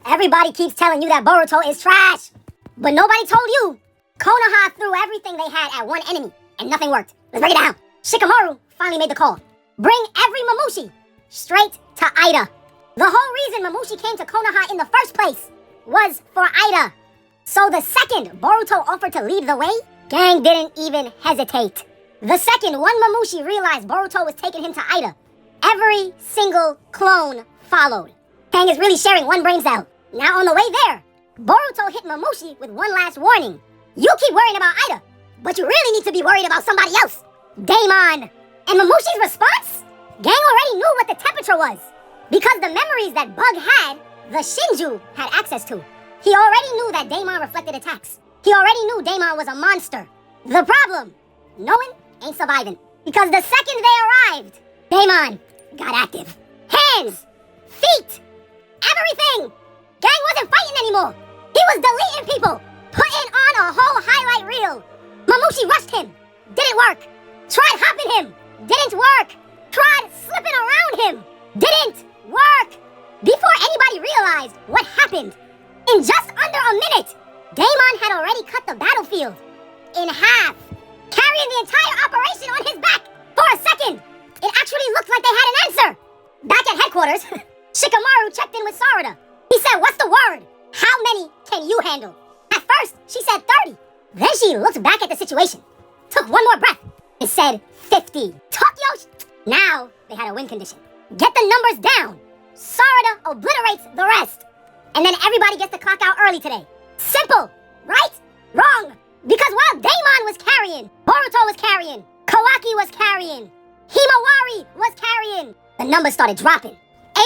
Everybody keeps telling you that Boruto is trash. But nobody told you. Konoha threw everything they had at one enemy, and nothing worked. Let's break it down. Shikamaru finally made the call. Bring every Mamushi straight to Ida. The whole reason Mamushi came to Konoha in the first place was for Ida. So the second Boruto offered to lead the way, gang didn't even hesitate. The second one Mamushi realized Boruto was taking him to Ida, every single clone followed. Gang is really sharing one brain cell. Now on the way there, Boruto hit Mamushi with one last warning. You keep worrying about Ida, but you really need to be worried about somebody else. Daemon. And Mamushi's response? Gang already knew what the temperature was. Because the memories that Bug had, the Shinju had access to. He already knew that Daemon reflected attacks. He already knew Daemon was a monster. The problem, knowing ain't surviving. Because the second they arrived, Daemon got active. Hands, feet, everything. Gang wasn't fighting anymore. He was deleting people, putting on a whole highlight reel. Mamushi rushed him. Didn't work. Tried hopping him. Didn't work. Tried slipping around him. Didn't work. Before anybody realized what happened, in just under a minute, Daemon had already cut the battlefield in half, carrying the entire operation on his back. For a second, it actually looked like they had an answer. Back at headquarters, Shikamaru checked in with Sarada. He said, "What's the word? How many can you handle?" At first, she said 30. Then she looked back at the situation, took one more breath, and said 50. Tokyo. Now they had a win condition. Get the numbers down. Sarada obliterates the rest. And then everybody gets to clock out early today. Simple, right? Wrong. Because while Daemon was carrying, Boruto was carrying, Kawaki was carrying, Himawari was carrying, the numbers started dropping.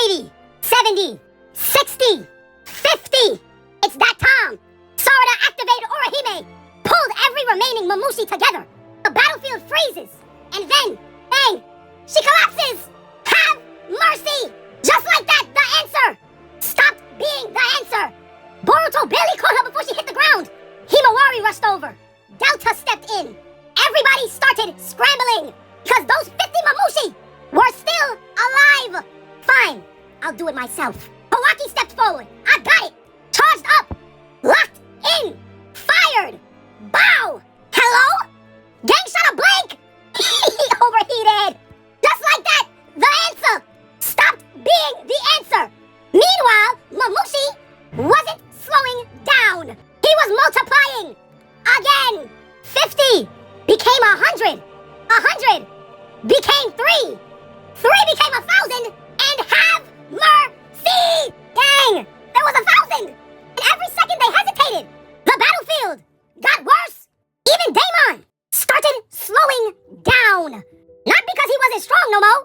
80, 70, 60, 50. It's that time. Sarada activated Orihime, pulled every remaining Mamushi together. The battlefield freezes. And then, bang, she collapses. Have mercy. Just like that, the answer stopped being the answer. Boruto barely caught her before she hit the ground. Himawari rushed over. Delta stepped in. Everybody started scrambling because those 50 Mamushi were still alive. Fine, I'll do it myself. Kawaki stepped forward. I got it. Charged up. Locked in. Fired. Bow. Hello? Gang shot a blank. Overheated. Just like that, the answer stopped being the answer. Meanwhile, Mamushi wasn't slowing down. He was multiplying. Again. 50 became 100. 100 became 3. 3 became 1,000. And have mercy. Dang, there was 1,000. And every second they hesitated, the battlefield got worse. Even Daemon started slowing down. Not because he wasn't strong no more.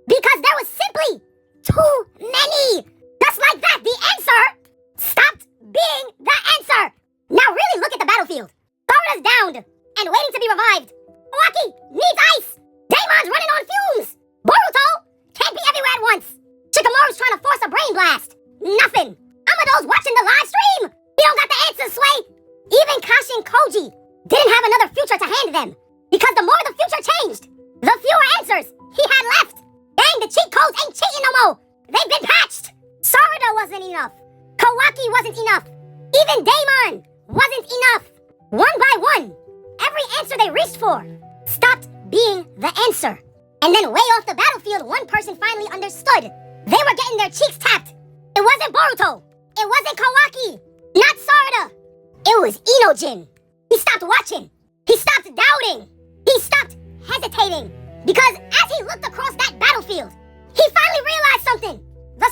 Because there was simply too many. Just like that, the answer stopped being the answer. Now really look at the battlefield. Sarada's downed and waiting to be revived. Kawaki needs ice. Daemon's running on fumes. Boruto can't be everywhere at once. Shikamaru's trying to force a brain blast. Nothing. Amado's watching the live stream. He don't got the answers, Sway. Even Kashi and Koji didn't have another future to hand them. Because the more the future changed, the fewer answers he had left. Dang, the cheat codes ain't cheating no more. They've been patched. Sarada wasn't enough. Kawaki wasn't enough. Even Daemon wasn't enough. One by one, every answer they reached for stopped being the answer. And then way off the battlefield, one person finally understood. They were getting their cheeks tapped. It wasn't Boruto. It wasn't Kawaki. Not Sarada. It was Inojin. He stopped watching. He stopped doubting. He stopped hesitating. Because as he looked across that battlefield, he finally realized something. The